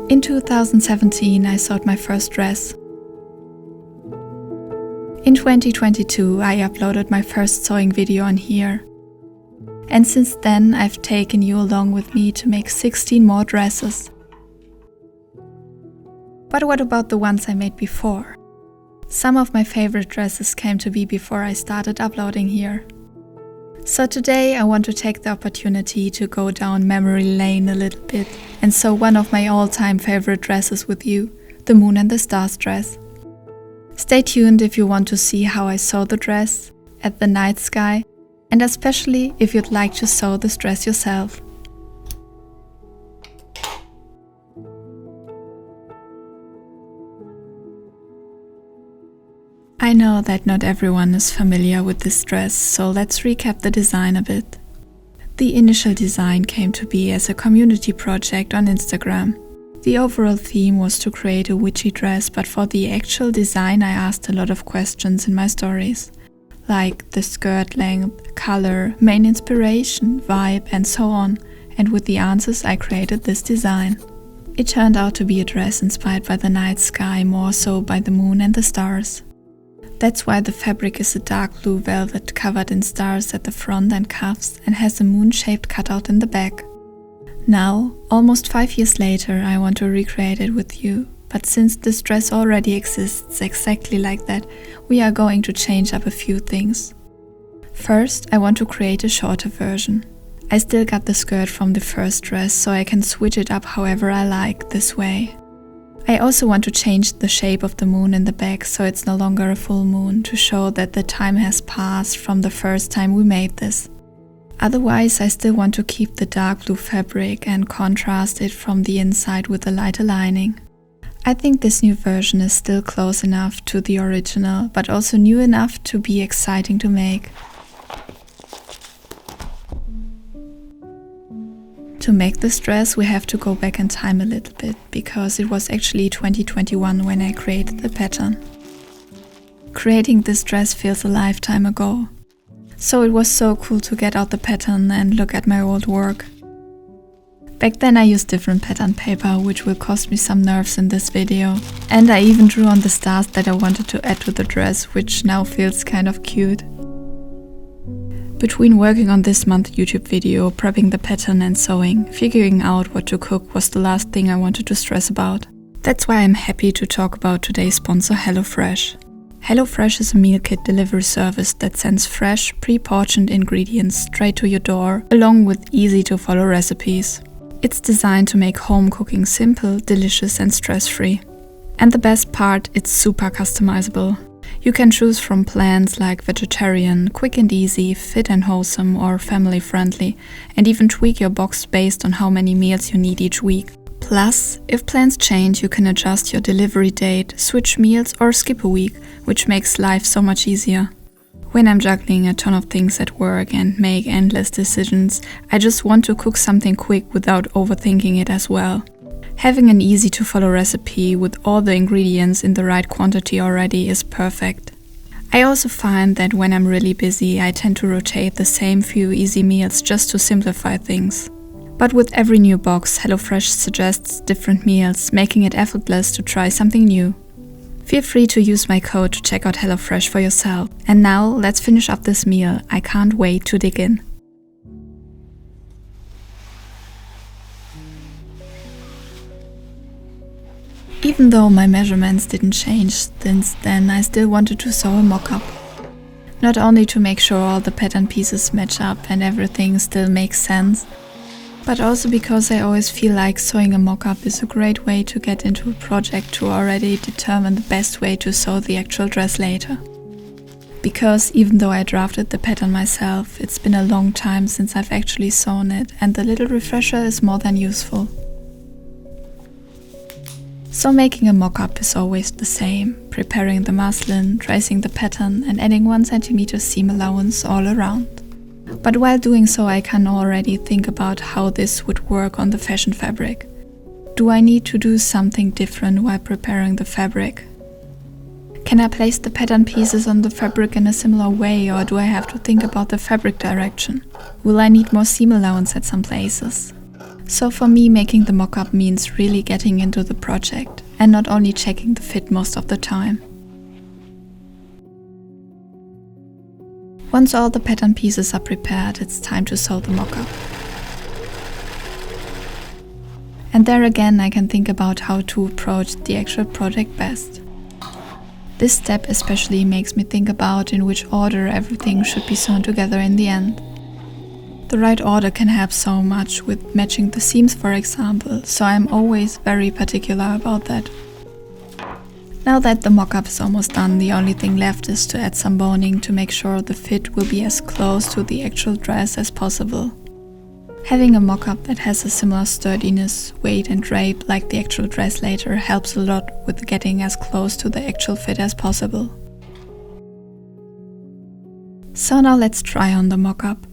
In 2017, I sewed my first dress. In 2022, I uploaded my first sewing video on here. And since then, I've taken you along with me to make 16 more dresses. But what about the ones I made before? Some of my favorite dresses came to be before I started uploading here. So today I want to take the opportunity to go down memory lane a little bit and sew one of my all-time favorite dresses with you, the Moon and the Stars dress. Stay tuned if you want to see how I sew the dress, at the night sky, and especially if you'd like to sew this dress yourself. I know that not everyone is familiar with this dress, so let's recap the design a bit. The initial design came to be as a community project on Instagram. The overall theme was to create a witchy dress, but for the actual design I asked a lot of questions in my stories, like the skirt length, color, main inspiration, vibe and so on, and with the answers I created this design. It turned out to be a dress inspired by the night sky, more so by the moon and the stars. That's why the fabric is a dark blue velvet covered in stars at the front and cuffs and has a moon-shaped cutout in the back. Now, almost 5 years later, I want to recreate it with you, but since this dress already exists exactly like that, we are going to change up a few things. First, I want to create a shorter version. I still got the skirt from the first dress, so I can switch it up however I like this way. I also want to change the shape of the moon in the back so it's no longer a full moon, to show that the time has passed from the first time we made this. Otherwise, I still want to keep the dark blue fabric and contrast it from the inside with a lighter lining. I think this new version is still close enough to the original, but also new enough to be exciting to make. To make this dress, we have to go back in time a little bit, because it was actually 2021 when I created the pattern. Creating this dress feels a lifetime ago. So it was so cool to get out the pattern and look at my old work. Back then I used different pattern paper, which will cost me some nerves in this video. And I even drew on the stars that I wanted to add to the dress, which now feels kind of cute. Between working on this month's YouTube video, prepping the pattern and sewing, figuring out what to cook was the last thing I wanted to stress about. That's why I'm happy to talk about today's sponsor, HelloFresh. HelloFresh is a meal kit delivery service that sends fresh, pre-portioned ingredients straight to your door, along with easy-to-follow recipes. It's designed to make home cooking simple, delicious and stress-free. And the best part, it's super customizable. You can choose from plans like vegetarian, quick and easy, fit and wholesome or family friendly, and even tweak your box based on how many meals you need each week. Plus, if plans change, you can adjust your delivery date, switch meals or skip a week, which makes life so much easier. When I'm juggling a ton of things at work and make endless decisions, I just want to cook something quick without overthinking it as well. Having an easy-to-follow recipe with all the ingredients in the right quantity already is perfect. I also find that when I'm really busy, I tend to rotate the same few easy meals just to simplify things. But with every new box, HelloFresh suggests different meals, making it effortless to try something new. Feel free to use my code to check out HelloFresh for yourself. And now, let's finish up this meal. I can't wait to dig in. Even though my measurements didn't change since then, I still wanted to sew a mock-up. Not only to make sure all the pattern pieces match up and everything still makes sense, but also because I always feel like sewing a mock-up is a great way to get into a project to already determine the best way to sew the actual dress later. Because even though I drafted the pattern myself, it's been a long time since I've actually sewn it, and the little refresher is more than useful. So making a mock-up is always the same, preparing the muslin, tracing the pattern and adding 1 cm seam allowance all around. But while doing so, I can already think about how this would work on the fashion fabric. Do I need to do something different while preparing the fabric? Can I place the pattern pieces on the fabric in a similar way, or do I have to think about the fabric direction? Will I need more seam allowance at some places? So for me, making the mockup means really getting into the project and not only checking the fit most of the time. Once all the pattern pieces are prepared, it's time to sew the mockup. And there again I can think about how to approach the actual project best. This step especially makes me think about in which order everything should be sewn together in the end. The right order can help so much with matching the seams, for example, so I'm always very particular about that. Now that the mockup is almost done, the only thing left is to add some boning to make sure the fit will be as close to the actual dress as possible. Having a mockup that has a similar sturdiness, weight and drape like the actual dress later helps a lot with getting as close to the actual fit as possible. So now let's try on the mockup.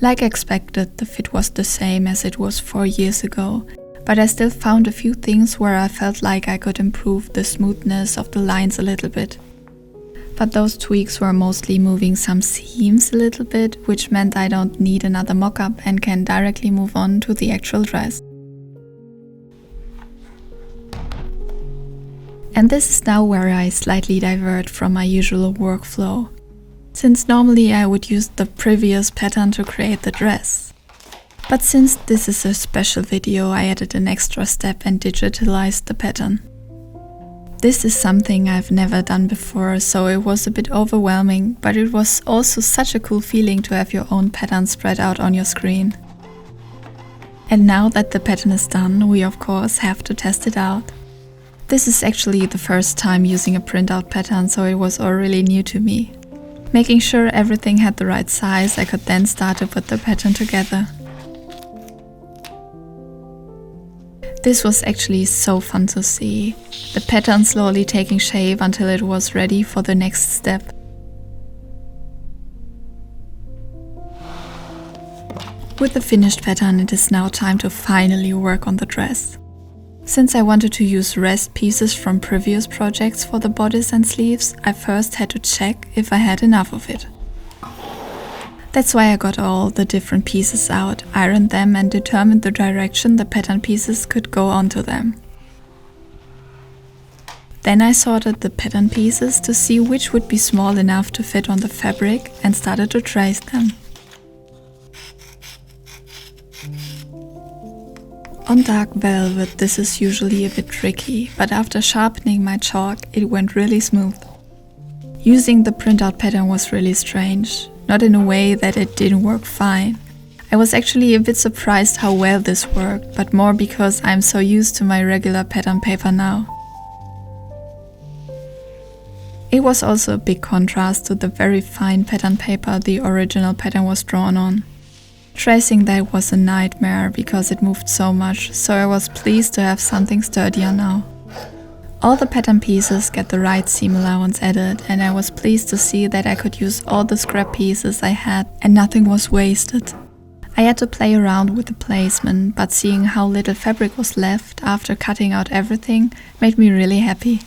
Like expected, the fit was the same as it was 4 years ago, but I still found a few things where I felt like I could improve the smoothness of the lines a little bit. But those tweaks were mostly moving some seams a little bit, which meant I don't need another mockup and can directly move on to the actual dress. And this is now where I slightly divert from my usual workflow, since normally I would use the previous pattern to create the dress. But since this is a special video, I added an extra step and digitalized the pattern. This is something I've never done before, so it was a bit overwhelming, but it was also such a cool feeling to have your own pattern spread out on your screen. And now that the pattern is done, we of course have to test it out. This is actually the first time using a printout pattern, so it was all really new to me. Making sure everything had the right size, I could then start to put the pattern together. This was actually so fun to see, the pattern slowly taking shape until it was ready for the next step. With the finished pattern, it is now time to finally work on the dress. Since I wanted to use rest pieces from previous projects for the bodice and sleeves, I first had to check if I had enough of it. That's why I got all the different pieces out, ironed them and determined the direction the pattern pieces could go onto them. Then I sorted the pattern pieces to see which would be small enough to fit on the fabric and started to trace them. On dark velvet this is usually a bit tricky, but after sharpening my chalk it went really smooth. Using the printout pattern was really strange. Not in a way that it didn't work fine. I was actually a bit surprised how well this worked, but more because I'm so used to my regular pattern paper now. It was also a big contrast to the very fine pattern paper the original pattern was drawn on. Tracing that was a nightmare because it moved so much, so I was pleased to have something sturdier now. All the pattern pieces get the right seam allowance added, and I was pleased to see that I could use all the scrap pieces I had and nothing was wasted. I had to play around with the placement, but seeing how little fabric was left after cutting out everything made me really happy.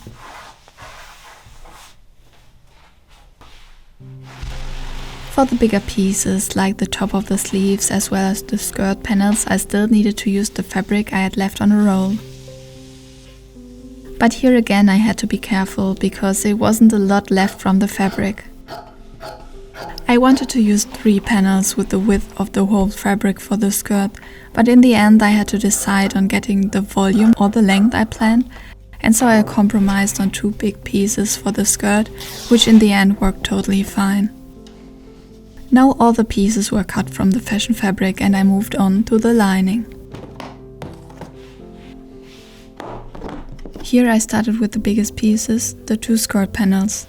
For the bigger pieces, like the top of the sleeves as well as the skirt panels, I still needed to use the fabric I had left on a roll. But here again I had to be careful because there wasn't a lot left from the fabric. I wanted to use 3 panels with the width of the whole fabric for the skirt, but in the end I had to decide on getting the volume or the length I planned, and so I compromised on 2 big pieces for the skirt, which in the end worked totally fine. Now all the pieces were cut from the fashion fabric and I moved on to the lining. Here I started with the biggest pieces, the 2 skirt panels.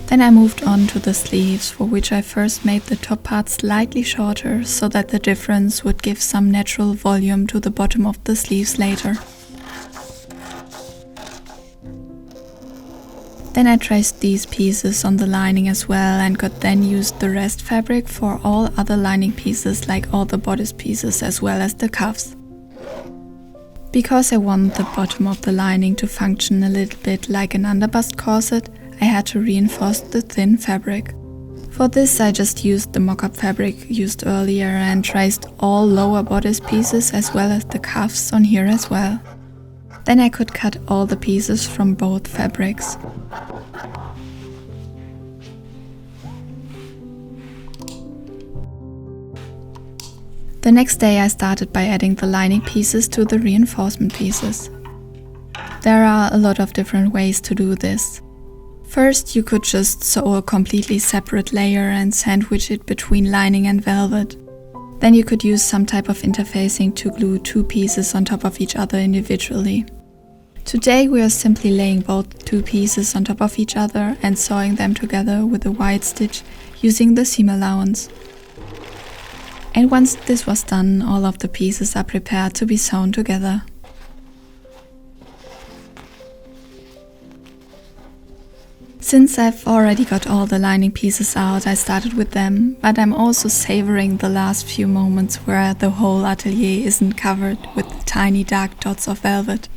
Then I moved on to the sleeves, for which I first made the top part slightly shorter so that the difference would give some natural volume to the bottom of the sleeves later. Then I traced these pieces on the lining as well and could then use the rest fabric for all other lining pieces, like all the bodice pieces as well as the cuffs. Because I want the bottom of the lining to function a little bit like an underbust corset, I had to reinforce the thin fabric. For this I just used the mock-up fabric used earlier and traced all lower bodice pieces as well as the cuffs on here as well. Then I could cut all the pieces from both fabrics. The next day I started by adding the lining pieces to the reinforcement pieces. There are a lot of different ways to do this. First, you could just sew a completely separate layer and sandwich it between lining and velvet. Then you could use some type of interfacing to glue two pieces on top of each other individually. Today we are simply laying both two pieces on top of each other and sewing them together with a wide stitch using the seam allowance. And once this was done, all of the pieces are prepared to be sewn together. Since I've already got all the lining pieces out, I started with them, but I'm also savoring the last few moments where the whole atelier isn't covered with tiny dark dots of velvet.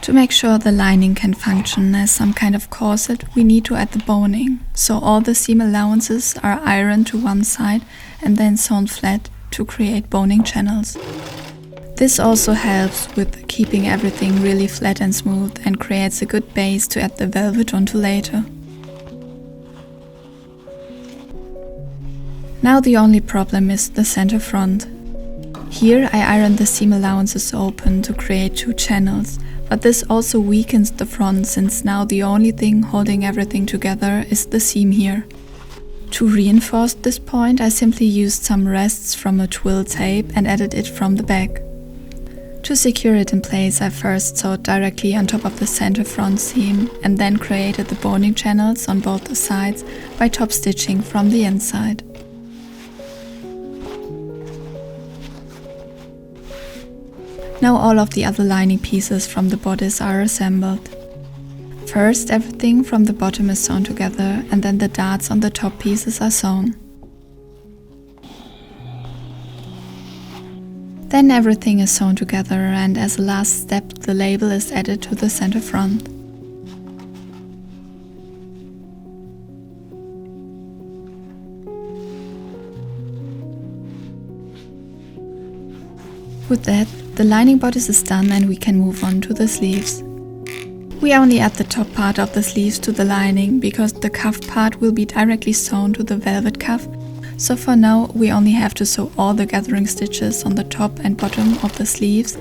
To make sure the lining can function as some kind of corset, we need to add the boning, so all the seam allowances are ironed to one side and then sewn flat to create boning channels. This also helps with keeping everything really flat and smooth and creates a good base to add the velvet onto later. Now the only problem is the center front. Here I iron the seam allowances open to create two channels, but this also weakens the front since now the only thing holding everything together is the seam here. To reinforce this point, I simply used some rests from a twill tape and added it from the back. To secure it in place, I first sewed directly on top of the center front seam and then created the boning channels on both the sides by top stitching from the inside. Now all of the other lining pieces from the bodice are assembled. First, everything from the bottom is sewn together and then the darts on the top pieces are sewn. Then everything is sewn together and as a last step the label is added to the center front. With that, the lining bodice is done and we can move on to the sleeves. We only add the top part of the sleeves to the lining because the cuff part will be directly sewn to the velvet cuff. So for now we only have to sew all the gathering stitches on the top and bottom of the sleeves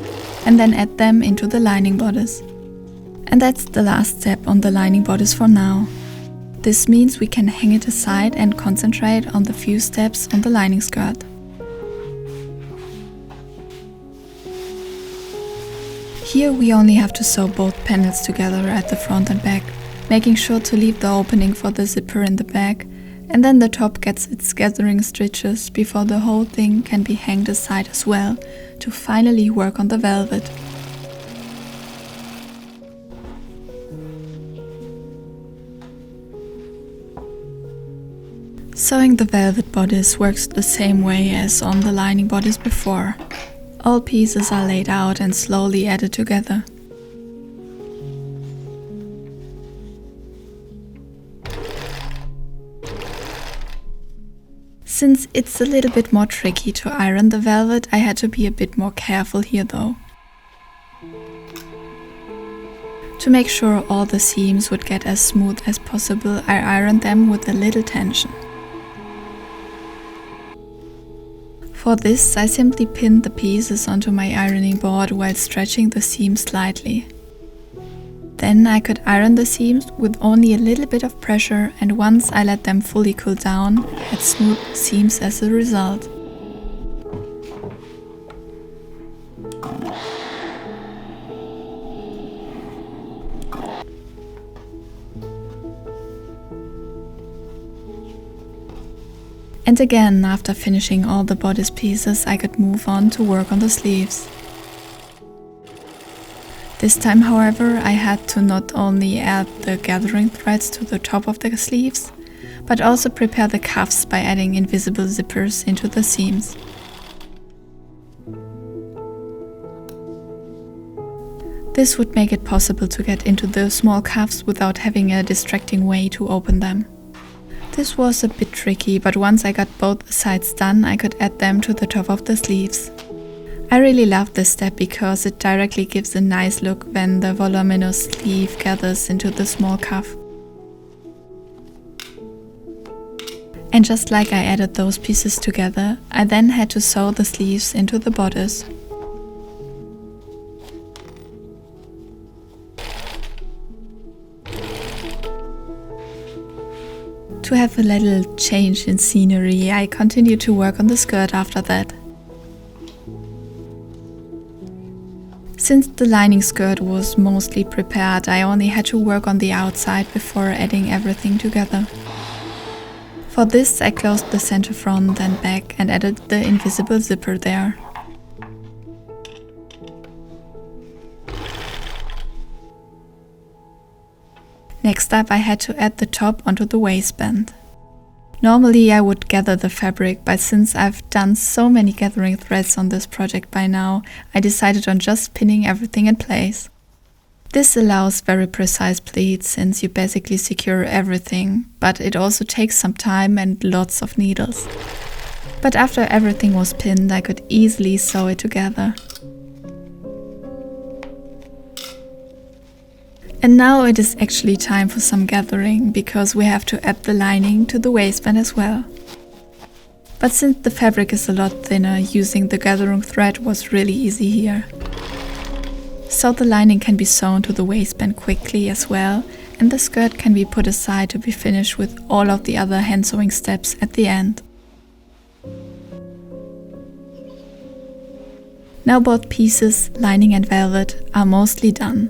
and then add them into the lining bodice. And that's the last step on the lining bodice for now. This means we can hang it aside and concentrate on the few steps on the lining skirt. Here we only have to sew both panels together at the front and back, making sure to leave the opening for the zipper in the back, and then the top gets its gathering stitches before the whole thing can be hanged aside as well to finally work on the velvet. Sewing the velvet bodice works the same way as on the lining bodice before. All pieces are laid out and slowly added together. Since it's a little bit more tricky to iron the velvet, I had to be a bit more careful here though. To make sure all the seams would get as smooth as possible, I ironed them with a little tension. For this, I simply pinned the pieces onto my ironing board while stretching the seams slightly. Then I could iron the seams with only a little bit of pressure, and once I let them fully cool down, had smooth seams as a result. And again, after finishing all the bodice pieces, I could move on to work on the sleeves. This time, however, I had to not only add the gathering threads to the top of the sleeves, but also prepare the cuffs by adding invisible zippers into the seams. This would make it possible to get into the small cuffs without having a distracting way to open them. This was a bit tricky, but once I got both sides done, I could add them to the top of the sleeves. I really love this step because it directly gives a nice look when the voluminous sleeve gathers into the small cuff. And just like I added those pieces together, I then had to sew the sleeves into the bodice. To have a little change in scenery, I continued to work on the skirt after that. Since the lining skirt was mostly prepared, I only had to work on the outside before adding everything together. For this, I closed the center front and back and added the invisible zipper there. Next up, I had to add the top onto the waistband. Normally I would gather the fabric, but since I've done so many gathering threads on this project by now, I decided on just pinning everything in place. This allows very precise pleats since you basically secure everything, but it also takes some time and lots of needles. But after everything was pinned, I could easily sew it together. And now it is actually time for some gathering, because we have to add the lining to the waistband as well. But since the fabric is a lot thinner, using the gathering thread was really easy here. So the lining can be sewn to the waistband quickly as well, and the skirt can be put aside to be finished with all of the other hand sewing steps at the end. Now both pieces, lining and velvet, are mostly done.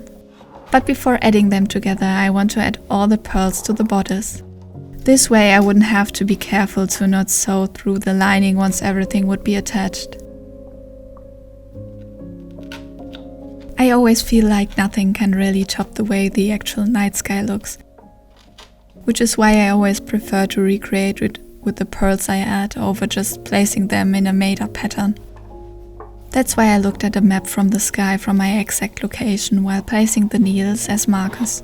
But before adding them together, I want to add all the pearls to the bodice. This way I wouldn't have to be careful to not sew through the lining once everything would be attached. I always feel like nothing can really top the way the actual night sky looks, which is why I always prefer to recreate it with the pearls I add over just placing them in a made-up pattern. That's why I looked at a map from the sky from my exact location while placing the needles as markers.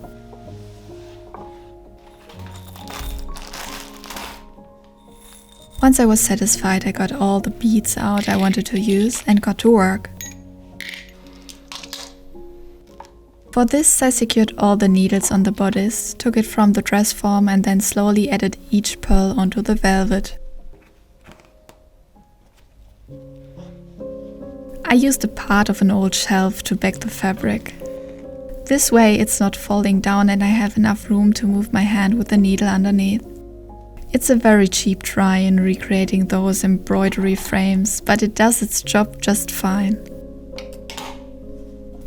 Once I was satisfied, I got all the beads out I wanted to use and got to work. For this, I secured all the needles on the bodice, took it from the dress form and then slowly added each pearl onto the velvet. I used a part of an old shelf to back the fabric. This way it's not falling down and I have enough room to move my hand with the needle underneath. It's a very cheap try in recreating those embroidery frames, but it does its job just fine.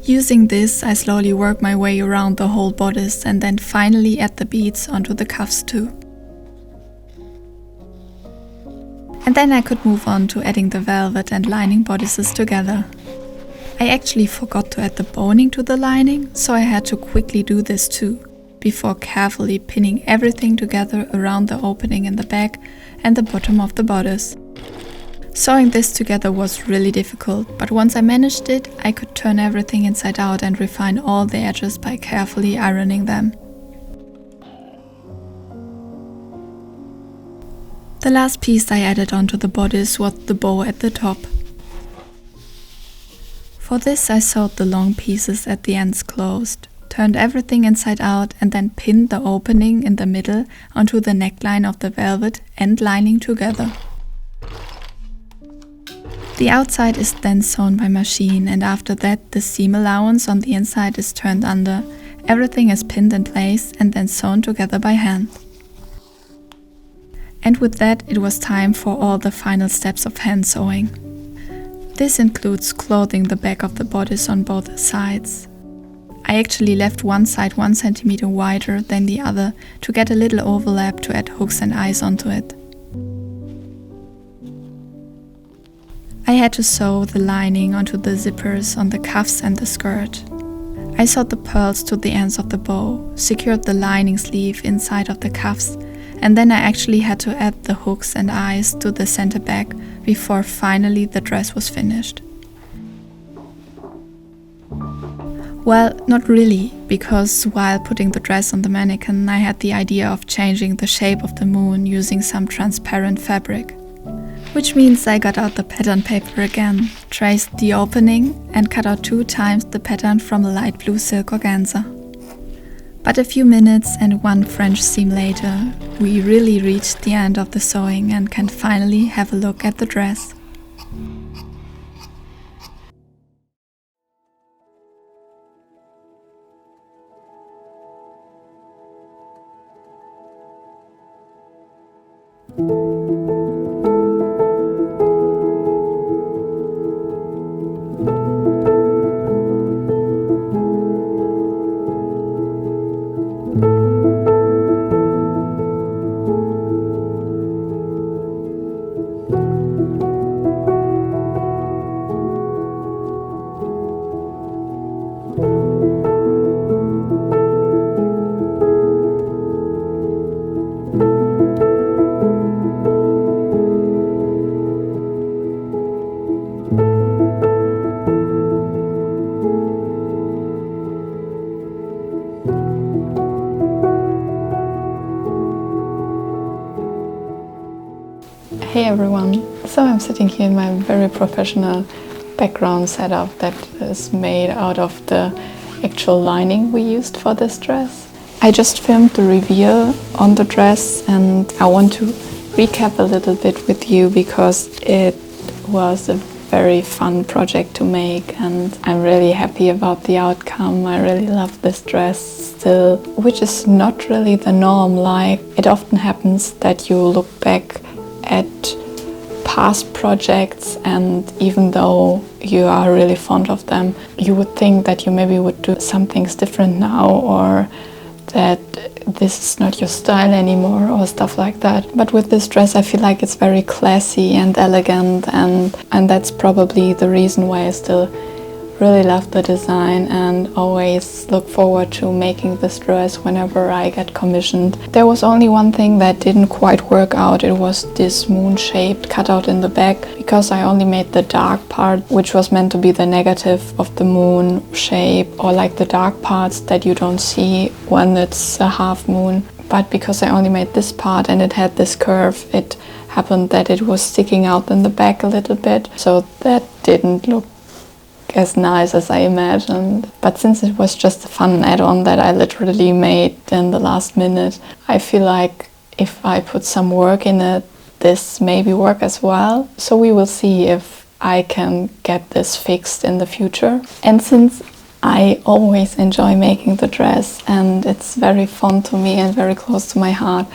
Using this, I slowly work my way around the whole bodice and then finally add the beads onto the cuffs too. And then I could move on to adding the velvet and lining bodices together. I actually forgot to add the boning to the lining, so I had to quickly do this too, before carefully pinning everything together around the opening in the back and the bottom of the bodice. Sewing this together was really difficult, but once I managed it, I could turn everything inside out and refine all the edges by carefully ironing them. The last piece I added onto the bodice was the bow at the top. For this I sewed the long pieces at the ends closed, turned everything inside out and then pinned the opening in the middle onto the neckline of the velvet and lining together. The outside is then sewn by machine, and after that the seam allowance on the inside is turned under, everything is pinned in place and then sewn together by hand. And with that, it was time for all the final steps of hand sewing. This includes clothing the back of the bodice on both sides. I actually left one side 1 centimeter wider than the other to get a little overlap to add hooks and eyes onto it. I had to sew the lining onto the zippers on the cuffs and the skirt. I sewed the pearls to the ends of the bow, secured the lining sleeve inside of the cuffs, and then I actually had to add the hooks and eyes to the center back before finally the dress was finished. Well, not really, because while putting the dress on the mannequin, I had the idea of changing the shape of the moon using some transparent fabric. Which means I got out the pattern paper again, traced the opening and cut out 2 times the pattern from a light blue silk organza. But a few minutes and 1 French seam later, we really reached the end of the sewing and can finally have a look at the dress. Hey everyone! So I'm sitting here in my very professional background setup that is made out of the actual lining we used for this dress. I just filmed the reveal on the dress and I want to recap a little bit with you because it was a very fun project to make and I'm really happy about the outcome. I really love this dress still, which is not really the norm. Like, it often happens that you look back at past projects and even though you are really fond of them, you would think that you maybe would do some things different now or that this is not your style anymore or stuff like that. But with this dress I feel like it's very classy and elegant and that's probably the reason why I still really love the design and always look forward to making this dress whenever I get commissioned. There was only one thing that didn't quite work out. It was this moon-shaped cutout in the back because I only made the dark part, which was meant to be the negative of the moon shape or like the dark parts that you don't see when it's a half moon. But because I only made this part and it had this curve, it happened that it was sticking out in the back a little bit, so that didn't look as nice as I imagined. But since it was just a fun add-on that I literally made in the last minute, I feel like if I put some work in it, this maybe work as well. So we will see if I can get this fixed in the future. And since I always enjoy making the dress and it's very fun to me and very close to my heart,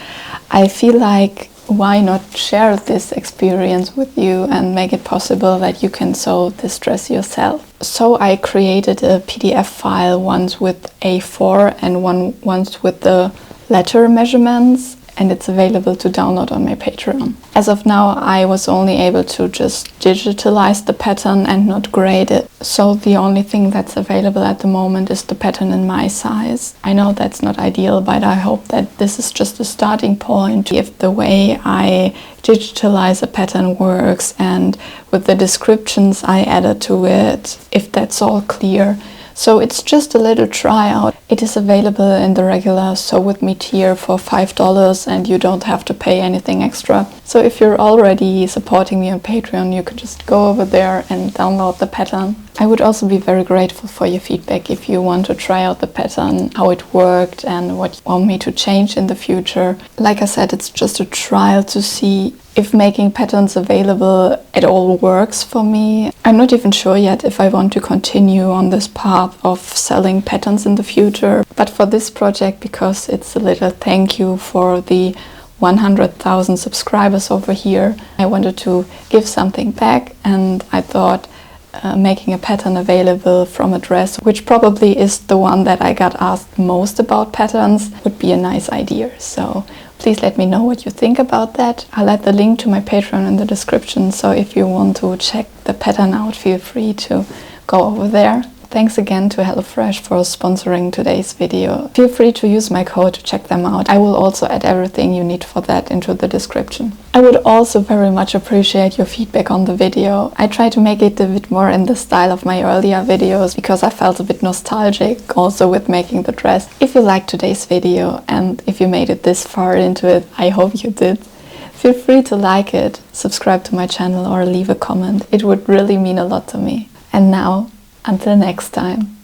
I feel like why not share this experience with you and make it possible that you can sew this dress yourself. So I created a PDF file, once with A4 and once with the letter measurements, and it's available to download on my Patreon. As of now, I was only able to just digitalize the pattern and not grade it. So the only thing that's available at the moment is the pattern in my size. I know that's not ideal, but I hope that this is just a starting point. If the way I digitalize a pattern works and with the descriptions I added to it, if that's all clear. So it's just a little tryout. It is available in the regular Sew With Me tier for $5 and you don't have to pay anything extra. So if you're already supporting me on Patreon, you could just go over there and download the pattern. I would also be very grateful for your feedback if you want to try out the pattern, how it worked and what you want me to change in the future. Like I said, it's just a trial to see if making patterns available at all works for me. I'm not even sure yet if I want to continue on this path of selling patterns in the future. But for this project, because it's a little thank you for the 100,000 subscribers over here, I wanted to give something back and I thought making a pattern available from a dress, which probably is the one that I got asked most about patterns, would be a nice idea. So please let me know what you think about that. I'll add the link to my Patreon in the description, so if you want to check the pattern out, feel free to go over there. Thanks again to HelloFresh for sponsoring today's video. Feel free to use my code to check them out. I will also add everything you need for that into the description. I would also very much appreciate your feedback on the video. I try to make it a bit more in the style of my earlier videos because I felt a bit nostalgic also with making the dress. If you liked today's video and if you made it this far into it, I hope you did. Feel free to like it, subscribe to my channel or leave a comment. It would really mean a lot to me. And now, until next time.